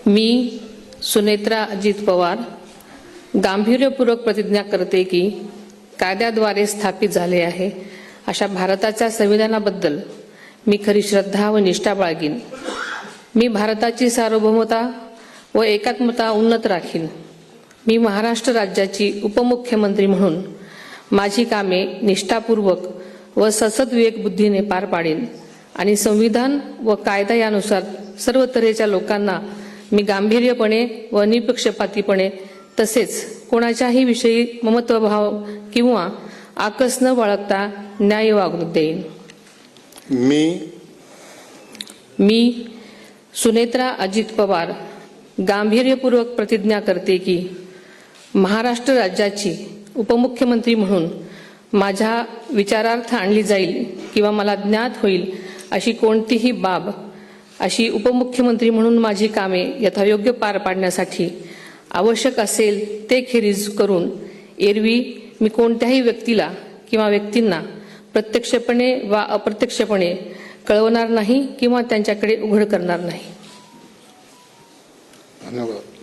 मी सुनेत्रा अजित पवार गांभीर्यपूर्वक प्रतिज्ञा करते की कायद्याद्वारे स्थापित झाले आहे अशा भारताच्या संविधानाबद्दल मी खरी श्रद्धा व निष्ठा बाळगीन। मी भारताची सार्वभौमता व एकात्मता उन्नत राखीन। मी महाराष्ट्र राज्याची उपमुख्यमंत्री म्हणून माझी कामे निष्ठापूर्वक व ससद विवेक बुद्धीने पार पाडेन आणि संविधान व कायदा यानुसार सर्व तऱ्हेच्या लोकांना मी गांभीर्यपणे व निपक्षपातीपणे तसेच कोणाच्याही विषयी ममत्वभाव किंवा आकस न बाळगता न्याय वागणूक देईन। मी सुनेत्रा अजित पवार गांभीर्यपूर्वक प्रतिज्ञा करते की महाराष्ट्र राज्याची उपमुख्यमंत्री म्हणून माझ्या विचारार्थ आणली जाईल किंवा मला ज्ञात होईल अशी कोणतीही बाब अशी उपमुख्यमंत्री म्हणून माझी कामे यथायोग्य पार पाडण्यासाठी आवश्यक असेल ते खेरीज करून एरवी मी कोणत्याही व्यक्तीला किंवा व्यक्तींना प्रत्यक्षपणे वा अप्रत्यक्षपणे कळवणार नाही किंवा त्यांच्याकडे उघड करणार नाही। धन्यवाद।